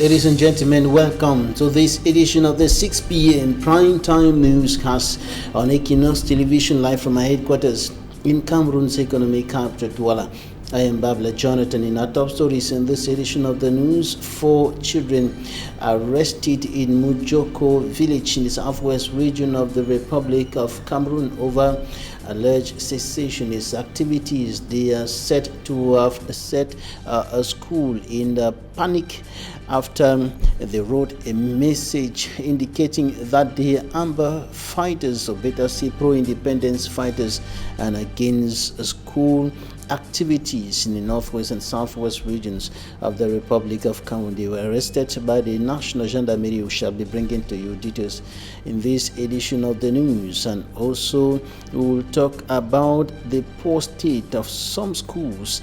Ladies and gentlemen, welcome to this edition of the 6 p.m. prime time newscast on Équinoxe Television, live from our headquarters in Cameroon's economic capital, Douala. I am Babla Jonathan. In our top stories in this edition of the news, 4 children arrested in Mujoko village in the southwest region of the Republic of Cameroon over alleged cessationist activities. They are said to have set a school in the panic after they wrote a message indicating that they are amber fighters, or better say pro-independence fighters, and against school activities in the northwest and southwest regions of the Republic of Cameroon. They were arrested by the National Gendarmerie, who shall be bringing to you details in this edition of the news. And also we will talk about the poor state of some schools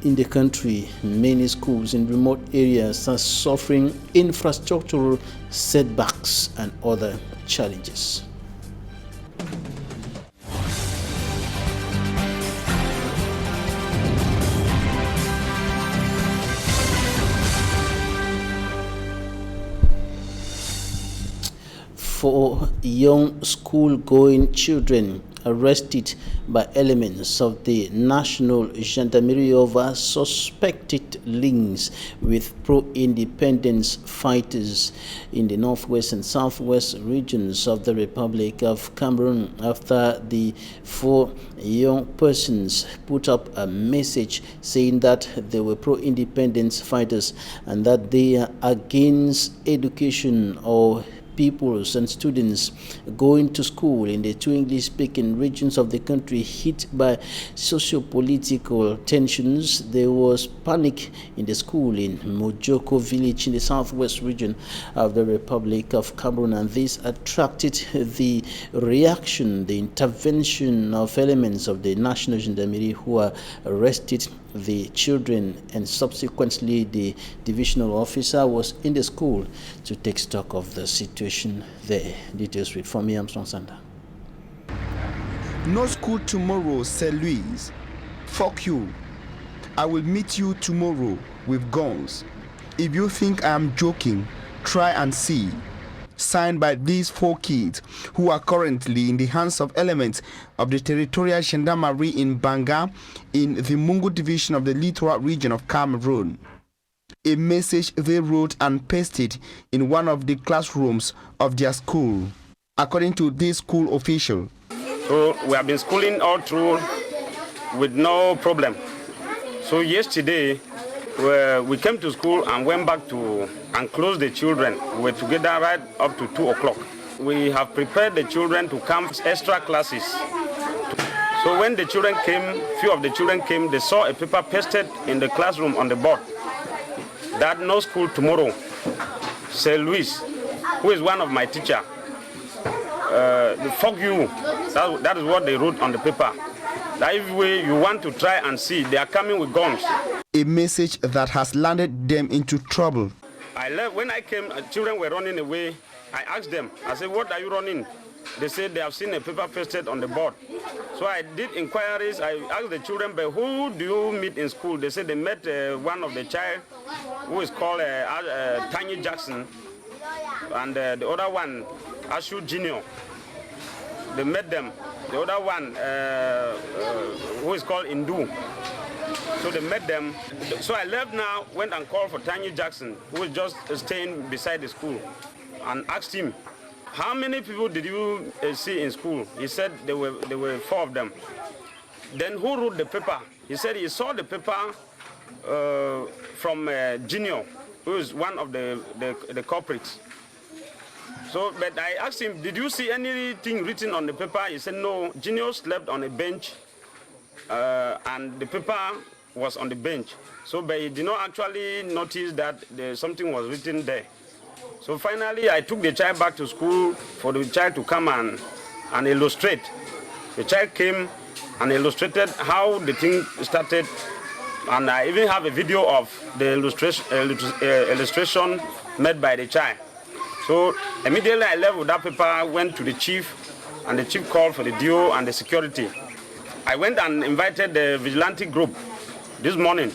in the country. Many schools in remote areas are suffering infrastructural setbacks and other challenges. For young school-going children arrested by elements of the National Gendarmerie over suspected links with pro-independence fighters in the northwest and southwest regions of the Republic of Cameroon, after the 4 young persons put up a message saying that they were pro-independence fighters and that they are against education or peoples and students going to school in the 2 English-speaking regions of the country hit by socio-political tensions. There was panic in the school in Mojoko village in the southwest region of the Republic of Cameroon, and this attracted the reaction, the intervention of elements of the National Gendarmerie, who are arrested the children, and subsequently the divisional officer was in the school to take stock of the situation there. Details with Fomi Armstrong Sanda. No school tomorrow, Sir Louis. Fuck you. I will meet you tomorrow with guns. If you think I am joking, try and see. Signed by these 4 kids who are currently in the hands of elements of the Territorial Gendarmerie in Banga in the Mungu division of the Littoral region of Cameroon. A message they wrote and pasted in one of the classrooms of their school, according to this school official. So we have been schooling all through with no problem. So yesterday we came to school and went back to and closed the children. We were together right up to 2 o'clock. We have prepared the children to come extra classes. So when the children came, few of the children came, they saw a paper pasted in the classroom on the board that no school tomorrow. Sir Louis, who is one of my teacher, fuck you. That is what they wrote on the paper. That if you want to try and see, they are coming with guns. A message that has landed them into trouble. When I came, children were running away. I asked them, I said, what are you running? They said they have seen a paper pasted on the board. So I did inquiries. I asked the children, but who do you meet in school? They said they met one of the child who is called Tanya Jackson, and the other one, Ashu Junior. They met them. The other one, who is called Indu. So they met them. So I left now, went and called for Tanya Jackson, who was just staying beside the school, and asked him, how many people did you see in school? He said there were 4 of them. Then who wrote the paper? He said he saw the paper from Junior, who is one of the culprits. So, but I asked him, did you see anything written on the paper? He said no, Junior slept on a bench and the paper was on the bench. So, but he did not actually notice that something was written there. So finally, I took the child back to school for the child to come and illustrate. The child came and illustrated how the thing started, and I even have a video of the illustration made by the child. So immediately I left with that paper, went to the chief, and the chief called for the DO and the security. I went and invited the vigilante group this morning.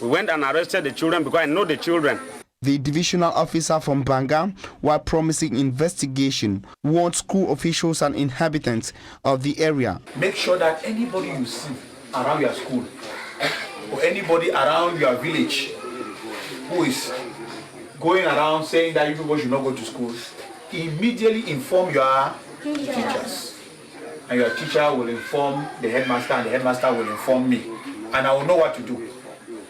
We went and arrested the children because I know the children. The divisional officer from Banga, while promising investigation, warned school officials and inhabitants of the area. Make sure that anybody you see around your school or anybody around your village who is going around saying that you people should not go to school, immediately inform your teachers. And your teacher will inform the headmaster, and the headmaster will inform me. And I will know what to do.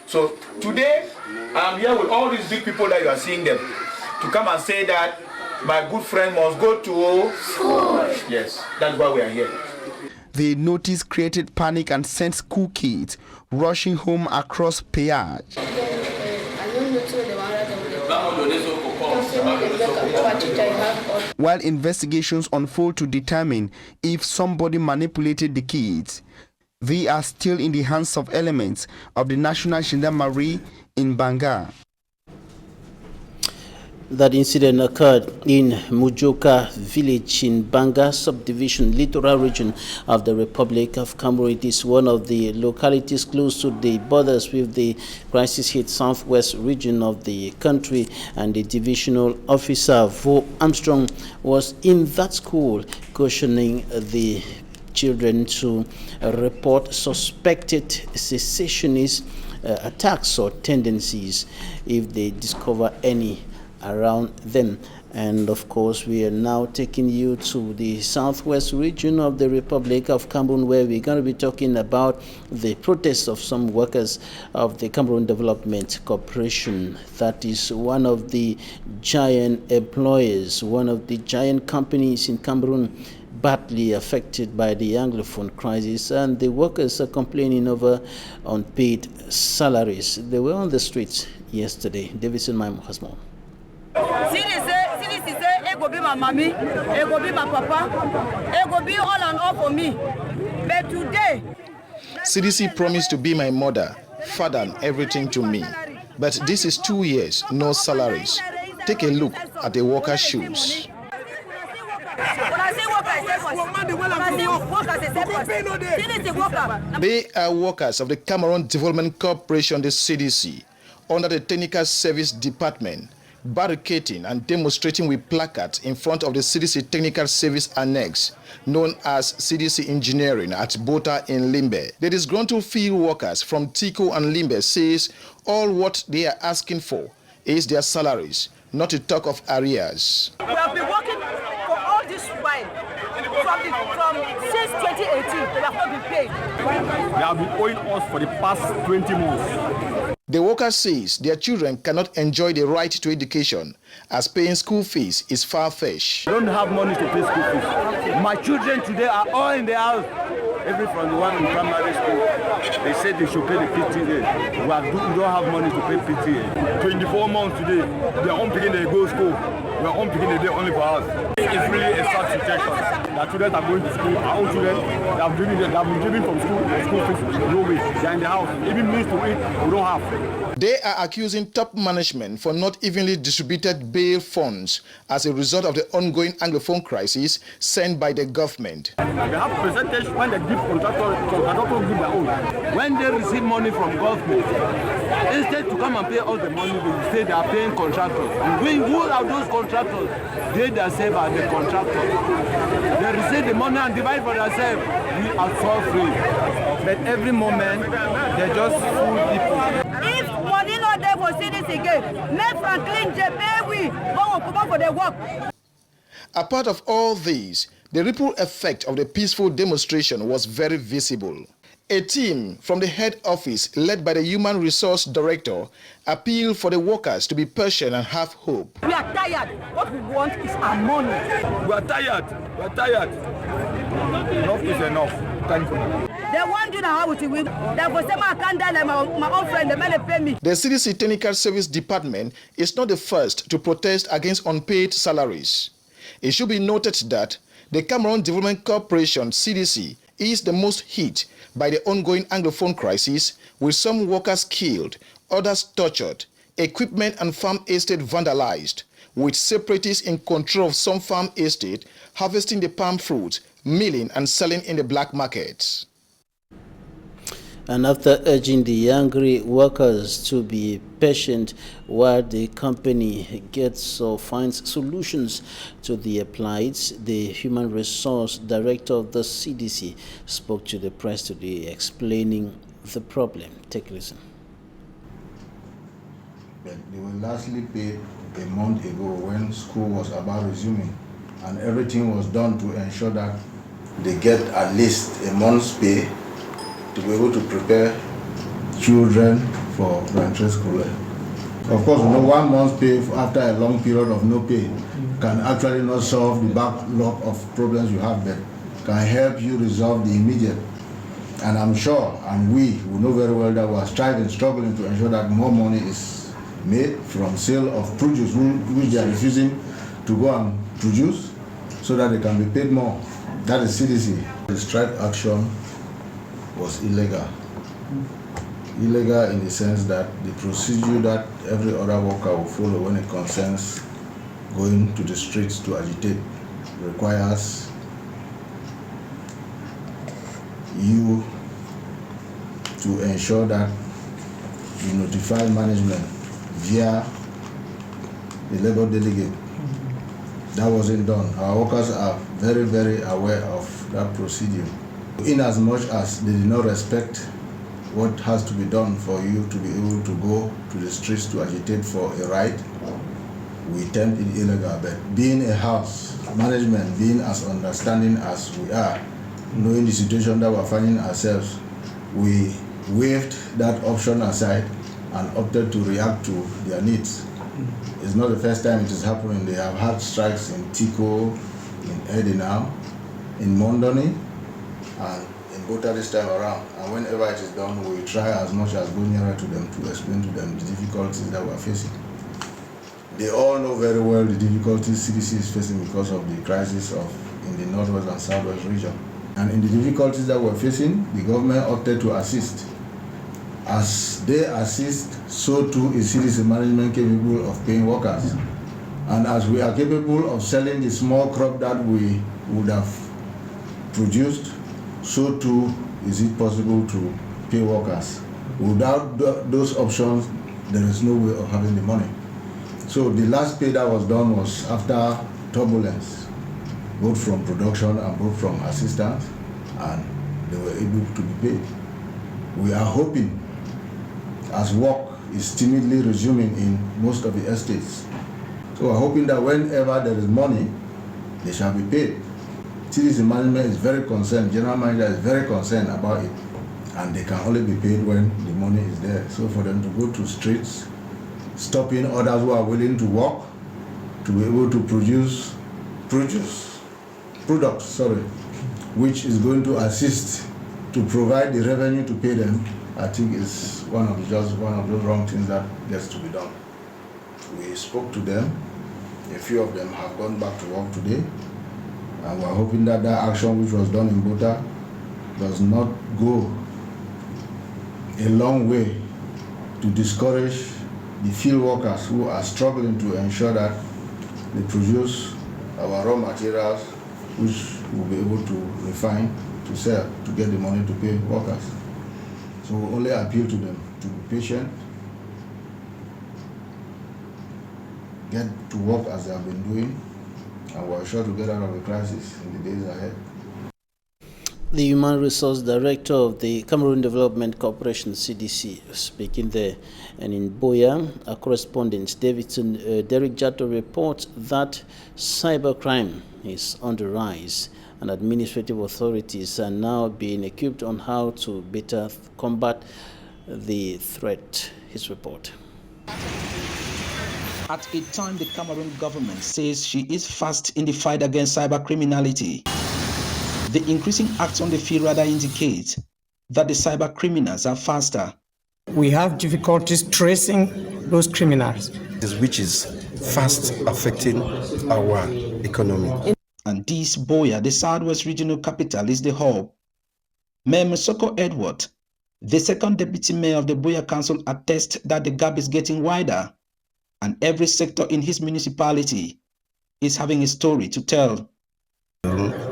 So today, I'm here with all these big people that you are seeing them to come and say that my good friend must go to school. Yes, that's why we are here. The notice created panic and sent school kids rushing home across Peage. While investigations unfold to determine if somebody manipulated the kids, they are still in the hands of elements of the National Gendarmerie in Banga. That incident occurred in Mujoka village in Banga subdivision, littoral region of the Republic of Cameroon. It is one of the localities close to the borders with the crisis-hit southwest region of the country, and the divisional officer, Vo Armstrong, was in that school cautioning the children to report suspected secessionist attacks or tendencies if they discover any around them. And of course, we are now taking you to the southwest region of the Republic of Cameroon, where we're going to be talking about the protests of some workers of the Cameroon Development Corporation. That is one of the giant employers, one of the giant companies in Cameroon, badly affected by the Anglophone crisis, and the workers are complaining over unpaid salaries. They were on the streets yesterday. Davidson Maimo has more. It go be my mommy, it go be my papa, it go be all and all for me. But today, CDC promised to be my mother, father, and everything to me. But this is 2 years, no salaries. Take a look at the workers' shoes. They are workers of the Cameroon Development Corporation, the CDC, under the Technical Service Department, barricading and demonstrating with placards in front of the CDC Technical Service Annex, known as CDC Engineering at Bota in Limbe. The disgruntled field workers from Tico and Limbe says all what they are asking for is their salaries, not to talk of arrears. We have been working for all this while. From since 2018, they have not been paid. They have been owing us for the past 20 months. The worker says their children cannot enjoy the right to education, as paying school fees is far-fetched. I don't have money to pay school fees. My children today are all in the house. Every from the one in primary school, they said they should pay the PTA. We don't have money to pay PTA. 24 months today, they are picking the go school. We are picking the day only for us. It's really a sad situation. That children are going to school. Our own children, they have been driven from school fees. No way. They are in the house. Even means to eat, we don't have. They are accusing top management for not evenly distributed bail funds as a result of the ongoing Anglophone crisis sent by the government. They have percentage when they give contractor give their own. When they receive money from government, instead to come and pay all the money, they say they are paying contractors. And who are those contractors? They themselves are the contractors. They receive the money and divide for themselves. We are so free. But every moment, they just fool people. If money not there for CDC again, make Franklin JP we go for the work. A part of all these, the ripple effect of the peaceful demonstration was very visible. A team from the head office, led by the Human Resource Director, appealed for the workers to be patient and have hope. We are tired. What we want is our money. We are tired. We are tired. Enough is enough. Thank you. They want you to have it with. They will say, I can't die like my own friend. The man pay me. The CDC Technical Service Department is not the first to protest against unpaid salaries. It should be noted that the Cameroon Development Corporation, CDC, is the most hit by the ongoing Anglophone crisis, with some workers killed, others tortured, equipment and farm estate vandalized, with separatists in control of some farm estate, harvesting the palm fruit, milling and selling in the black markets. And after urging the angry workers to be patient while the company gets or finds solutions to their plights, the Human Resource Director of the CDC spoke to the press today explaining the problem. Take a listen. But they were lastly paid a month ago when school was about resuming, and everything was done to ensure that they get at least a month's pay to be able to prepare children for entry school. Of course, 1 month's pay after a long period of no pay can actually not solve the backlog of problems you have, but can help you resolve the immediate. And I'm sure, and we know very well that we are struggling to ensure that more money is made from sale of produce, which they are refusing to go and produce, so that they can be paid more. That is CDC. The strike action was illegal. Illegal in the sense that the procedure that every other worker will follow when it concerns going to the streets to agitate requires you to ensure that you notify management via the labor delegate. That wasn't done. Our workers are very, very aware of that procedure. In as much as they did not respect what has to be done for you to be able to go to the streets to agitate for a right, we termed it illegal. But being a house, management being as understanding as we are, knowing the situation that we're finding ourselves, we waved that option aside and opted to react to their needs. It's not the first time it is happening. They have had strikes in Tico, in Edinam, in Mondoni, and in Bota this time around. And whenever it is done, we try as much as go nearer to them to explain to them the difficulties that we're facing. They all know very well the difficulties CDC is facing because of the crisis in the northwest and southwest region. And in the difficulties that we're facing, the government opted to assist. As they assist, so too is CDC management capable of paying workers. And as we are capable of selling the small crop that we would have produced, so too is it possible to pay workers. Without those options, there is no way of having the money. So the last pay that was done was after turbulence, both from production and both from assistance, and they were able to be paid. We are hoping, as work is timidly resuming in most of the estates, so we're hoping that whenever there is money, they shall be paid. CDC management is very concerned, general manager is very concerned about it, and they can only be paid when the money is there. So for them to go to streets, stopping others who are willing to work, to be able to produce products, which is going to assist to provide the revenue to pay them, I think is one of those wrong things that gets to be done. We spoke to them. A few of them have gone back to work today, and we're hoping that that action which was done in Bota does not go a long way to discourage the field workers who are struggling to ensure that they produce our raw materials, which we'll be able to refine, to sell, to get the money to pay workers. So we only appeal to them to be patient, get to work as they have been doing, and we're sure to get out of the crisis in the days ahead. The Human Resource Director of the Cameroon Development Corporation, CDC, speaking there. And in Boya, our correspondent Derek Jato reports that cybercrime is on the rise, and administrative authorities are now being equipped on how to better combat the threat. His report. At a time, the Cameroon government says she is fast in the fight against cybercriminality. The increasing acts on the field rather indicate that the cyber criminals are faster. We have difficulties tracing those criminals, which is fast affecting our economy. And this Boya, the Southwest Regional Capital, is the hub. Mayor Musoko Edward, the second deputy mayor of the Boya Council, attests that the gap is getting wider, and every sector in his municipality is having a story to tell.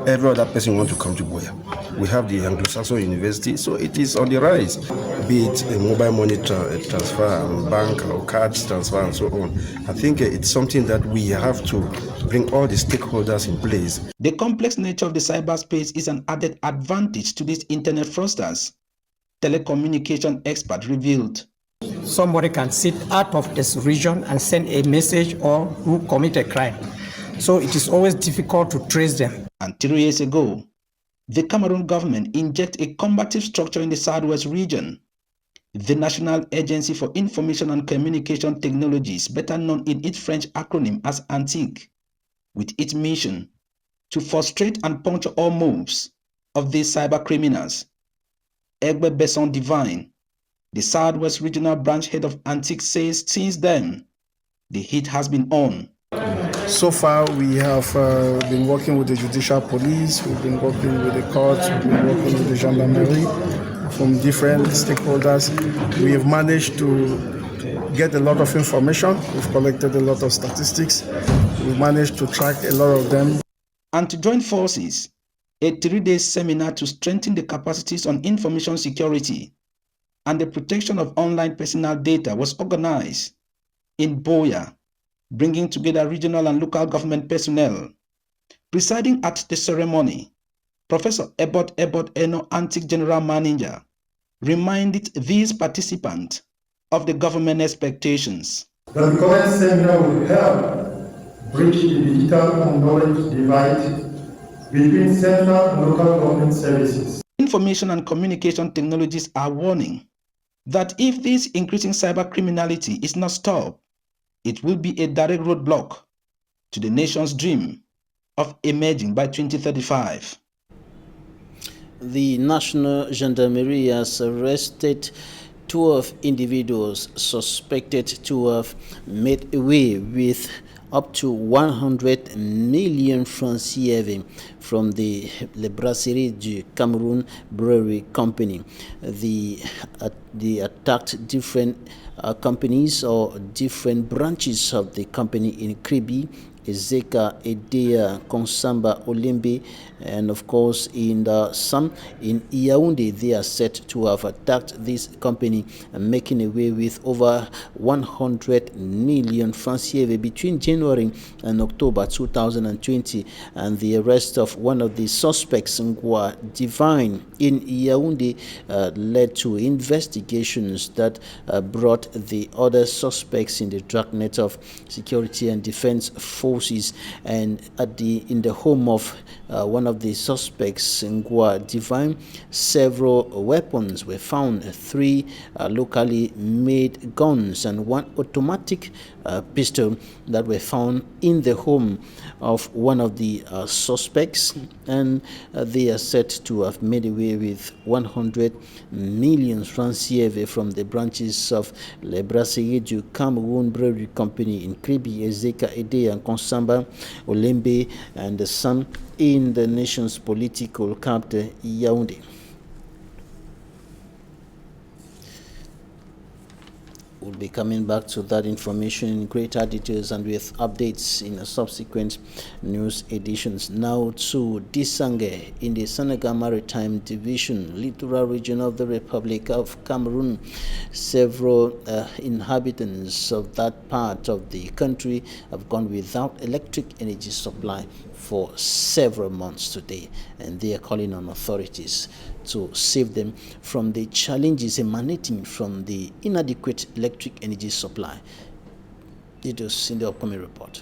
Every other person wants to come to Boya. We have the Anglo-Saxon University, so it is on the rise, be it a mobile money transfer, bank or cards transfer, and so on. I think it's something that we have to bring all the stakeholders in place. The complex nature of the cyberspace is an added advantage to these internet fraudsters, telecommunication expert revealed. Somebody can sit out of this region and send a message or who commit a crime. So it is always difficult to trace them. And 3 years ago, the Cameroon government injected a combative structure in the southwest region. The National Agency for Information and Communication Technologies, better known in its French acronym as ANTIC, with its mission to frustrate and puncture all moves of these cyber criminals. Egbe Besson Divine, the Southwest Regional Branch head of ANTIC, says since then, the heat has been on. So far, we have been working with the judicial police, we've been working with the courts, we've been working with the gendarmerie from different stakeholders. We have managed to get a lot of information. We've collected a lot of statistics. We've managed to track a lot of them. And to join forces, a 3-day seminar to strengthen the capacities on information security and the protection of online personal data was organized in Boya, bringing together regional and local government personnel. Presiding at the ceremony, Professor Ebot Eno, ANTIC General Manager, reminded these participants of the government expectations. The current seminar will help bridge the digital and knowledge divide between central and local government services. Information and communication technologies are warning that if this increasing cyber criminality is not stopped, it will be a direct roadblock to the nation's dream of emerging by 2035. The National Gendarmerie has arrested 12 individuals suspected to have made away with up to 100 million francs CFA from the Le Brasserie du Cameroun Brewery Company. They attacked different companies or different branches of the company in Kribi, Ezeka, Edea, Konsamba, Olembe, and of course in some in Yaoundé. They are said to have attacked this company and making away with over 100 million francs CFA between January and October 2020. And the arrest of one of the suspects, Ngwa Divine, in Yaoundé led to investigations that brought the other suspects in the dragnet of security and defense forces. And in the home of one of the suspects, Ngwa Divine, several weapons were found: 3 locally made guns and 1 automatic pistol that were found in the home of one of the suspects, and they are said to have made away with 100 million francs CFA from the branches of Le Brasserie du Cameroun Brewery Company in Kribi, Ezeka, Ede, and Konsamba, Olembe, and some in the nation's political capital, Yaoundé. We'll be coming back to that information in greater details and with updates in subsequent news editions. Now to Dissange in the Senegal Maritime Division, littoral region of the Republic of Cameroon. Several inhabitants of that part of the country have gone without electric energy supply for several months today, and they are calling on authorities to save them from the challenges emanating from the inadequate electric energy supply. Details in the upcoming report.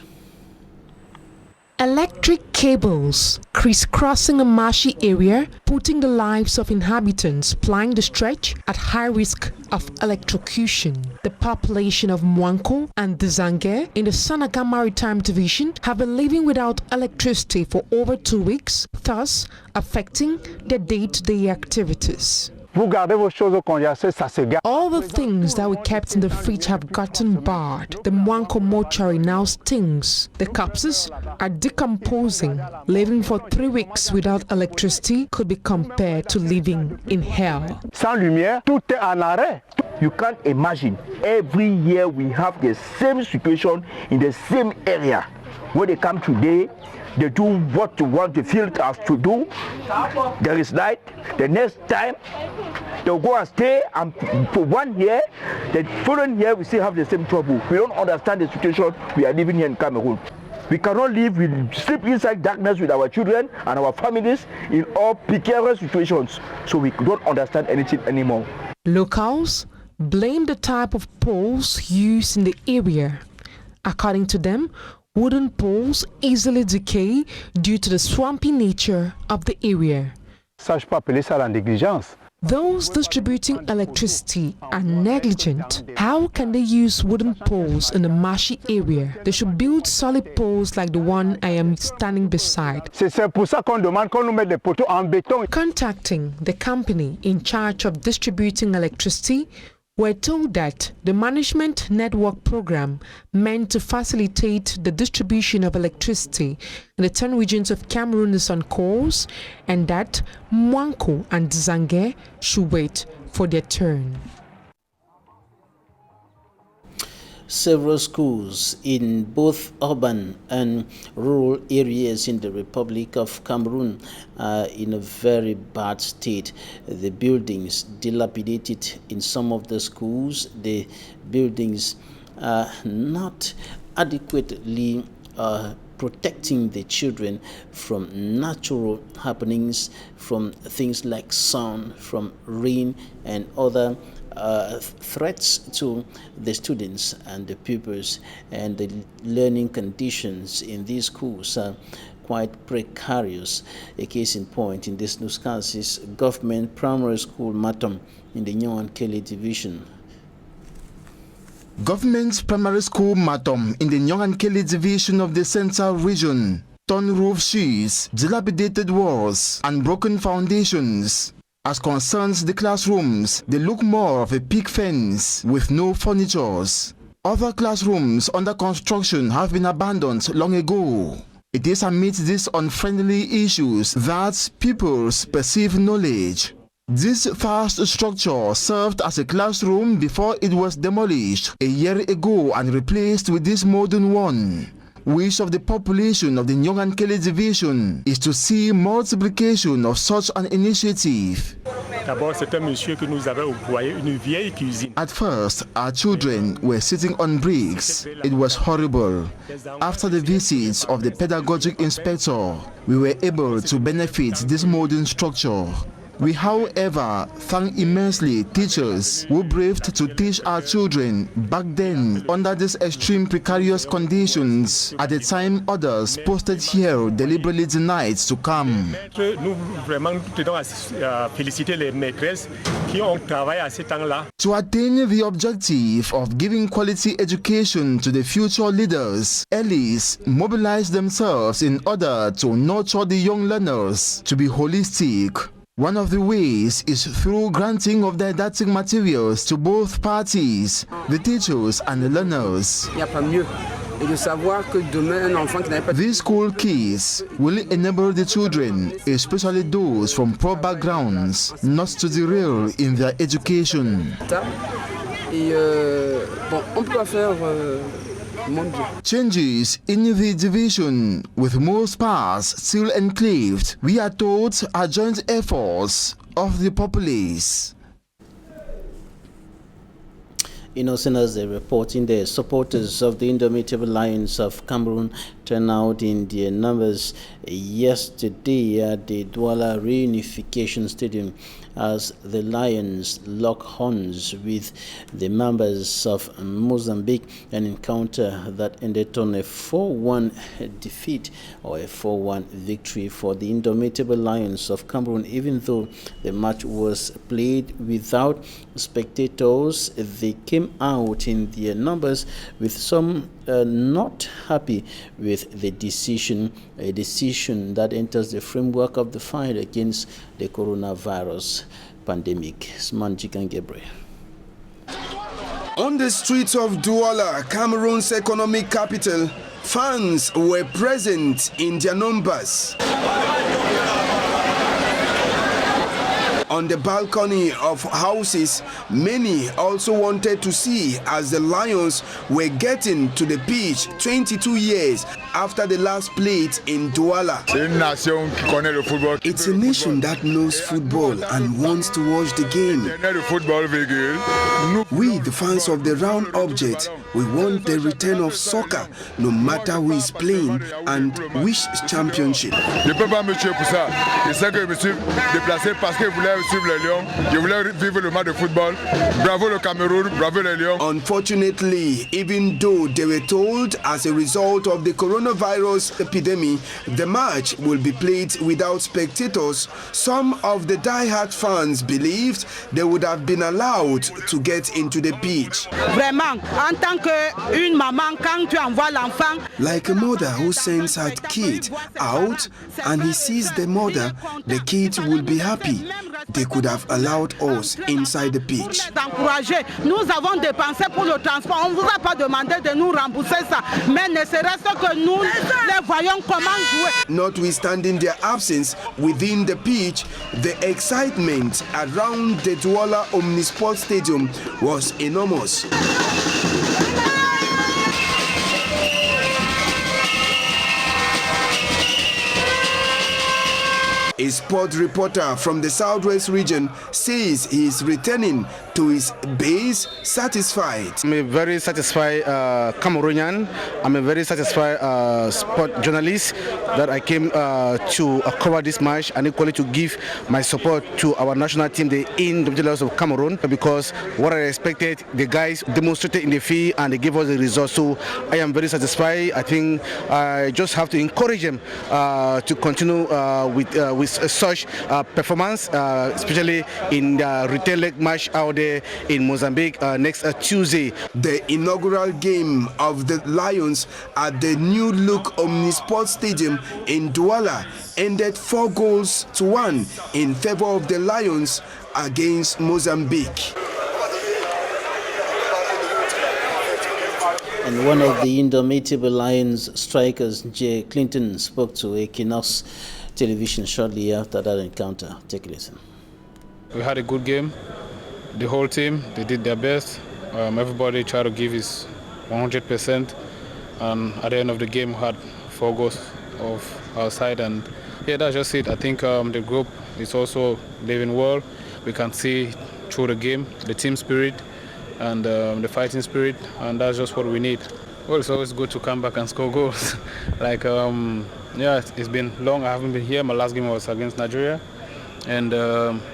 Electric cables crisscrossing a marshy area, putting the lives of inhabitants plying the stretch at high risk of electrocution. The population of Mwanko and Dissange in the Senegal Maritime Division have been living without electricity for over 2 weeks, thus affecting their day-to-day activities. Vous gardez vos choses au congélateur, ça se garde. All the things that we kept in the fridge have gotten barred. The Mwanko mortuary now stinks. The corpses are decomposing. Living for 3 weeks without electricity could be compared to living in hell. Sans lumière, tout est en arrêt. You can't imagine. Every year we have the same situation in the same area. When they come today, they do what you want the field has to do. There is night. The next time, they'll go and stay, and for 1 year, the following year we still have the same trouble. We don't understand the situation we are living here in Cameroon. We cannot live, we sleep inside darkness with our children and our families in all precarious situations. So we don't understand anything anymore. Locals blame the type of poles used in the area. According to them, wooden poles easily decay due to the swampy nature of the area. Those distributing electricity are negligent. How can they use wooden poles in a marshy area? They should build solid poles like the one I am standing beside. Contacting the company in charge of distributing electricity, we're told that the management network program meant to facilitate the distribution of electricity in the 10 regions of Cameroon is on course, and that Mwanko and Zange should wait for their turn. Several schools in both urban and rural areas in the Republic of Cameroon are in a very bad state. The buildings dilapidated in some of the schools. The buildings are not adequately protecting the children from natural happenings, from things like sun, from rain and other threats to the students and the pupils, and the learning conditions in these schools are quite precarious. A case in point in this newscast is Government Primary School Matom in the Nyong-Kelly Division. Government Primary School Matom in the Nyong-Kelly Division of the Central Region. Torn roof sheets, dilapidated walls, and broken foundations. As concerns the classrooms, they look more of a picket fence with no furnitures. Other classrooms under construction have been abandoned long ago. It is amidst these unfriendly issues that pupils perceive knowledge. This vast structure served as a classroom before it was demolished a year ago and replaced with this modern one. Wish of the population of the Nyong-Kelly Division is to see multiplication of such an initiative. At first, our children were sitting on bricks. It was horrible. After the visits of the pedagogic inspector, we were able to benefit this modern structure. We, however, thank immensely teachers who braved to teach our children back then under these extreme precarious conditions at the time others posted here deliberately denied to come. To attain the objective of giving quality education to the future leaders, Ellis mobilized themselves in order to nurture the young learners to be holistic. One of the ways is through granting of didactic materials to both parties, the teachers and the learners. These school kids will enable the children, especially those from poor backgrounds, not to derail in their education. Changes in the division, with most parts still enclaved, we are told are joint efforts of the populace. Innocent as they reporting, the supporters of the Indomitable Lions of Cameroon turned out in their numbers yesterday at the Douala Reunification Stadium as the Lions lock horns with the members of Mozambique, an encounter that ended on a 4-1 defeat or a 4-1 victory for the Indomitable Lions of Cameroon. Even though the match was played without spectators, they came out in their numbers, with some not happy with the decision, a decision that enters the framework of the fight against the coronavirus pandemic. Smanjik and Gabriel. On the streets of Douala, Cameroon's economic capital, fans were present in their numbers. on the balcony of houses. Many also wanted to see as the Lions were getting to the pitch 22 years after the last played in Douala. It's a nation that knows football and wants to watch the game. We, the fans of the round object, we want the return of soccer, no matter who is playing and which championship. Unfortunately, even though they were told as a result of the coronavirus epidemic, the match will be played without spectators, some of the die-hard fans believed they would have been allowed to get into the pitch. Like a mother who sends her kid out and he sees the mother, the kid will be happy. They could have allowed us inside the pitch. Nous avons dépensé pour le transport. On ne vous a pas demandé de nous rembourser ça. Mais ne serait-ce que nous les voyons comment jouer. Notwithstanding their absence within the pitch, the excitement around the Douala Omnisport Stadium was enormous. A sport reporter from the Southwest region says he is returning to his base satisfied. I'm a very satisfied Cameroonian. I'm a very satisfied sport journalist that I came to cover this match and equally to give my support to our national team, the Indomitable of Cameroon, because what I expected, the guys demonstrated in the field and they gave us the results. So I am very satisfied. I think I just have to encourage them to continue with such performance, especially in the retail leg match out there in Mozambique next Tuesday. The inaugural game of the Lions at the new look Omnisport Stadium in Douala ended 4-1 in favor of the Lions against Mozambique. And one of the indomitable Lions strikers, Jay Clinton, spoke to Équinoxe Television shortly after that encounter. Take a listen. We had a good game. The whole team, they did their best. Everybody tried to give his 100%. And at the end of the game, we had 4 goals of our side. And yeah, that's just it. I think the group is also living well. We can see through the game, the team spirit and the fighting spirit. And that's just what we need. Well, it's always good to come back and score goals. Yeah, it's been long. I haven't been here. My last game was against Nigeria. And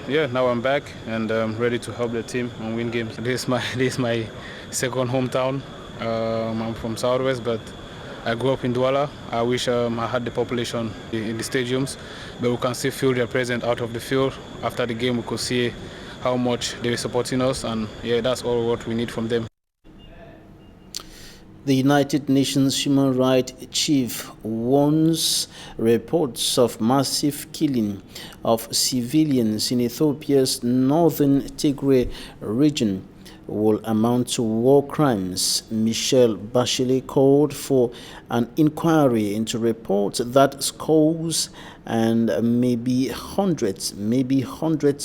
yeah, now I'm back and ready to help the team and win games. This is my second hometown. I'm from Southwest, but I grew up in Douala. I wish I had the population in the stadiums, but we can still feel their presence out of the field. After the game, we could see how much they were supporting us, and yeah, that's all what we need from them. The United Nations Human Rights Chief warns reports of massive killing of civilians in Ethiopia's northern Tigray region will amount to war crimes. Michelle Bachelet called for an inquiry into reports that scores and maybe hundreds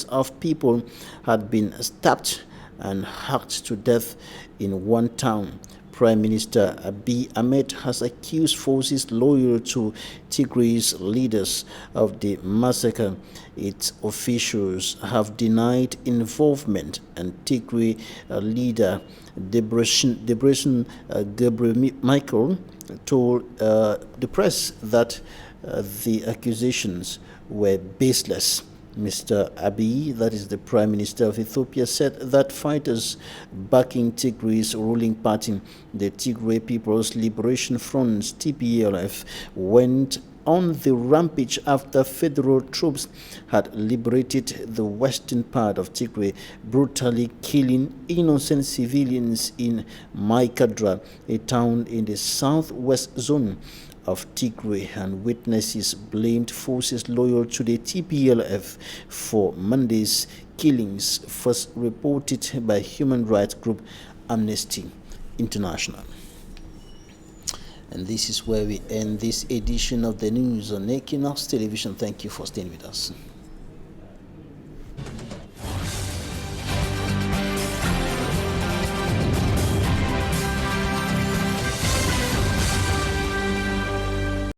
of people had been stabbed and hacked to death in one town. Prime Minister Abiy Ahmed has accused forces loyal to Tigray's leaders of the massacre. Its officials have denied involvement, and Tigray leader Debretsion Gebremichael told the press that the accusations were baseless. Mr. Abiy, that is the Prime Minister of Ethiopia, said that fighters backing Tigray's ruling party, the Tigray People's Liberation Front, TPLF, went on the rampage after federal troops had liberated the western part of Tigray, brutally killing innocent civilians in Maikadra, a town in the southwest zone of Tigray, and witnesses blamed forces loyal to the TPLF for Monday's killings, first reported by human rights group Amnesty International. And this is where we end this edition of the news on Équinoxe Television. Thank you for staying with us.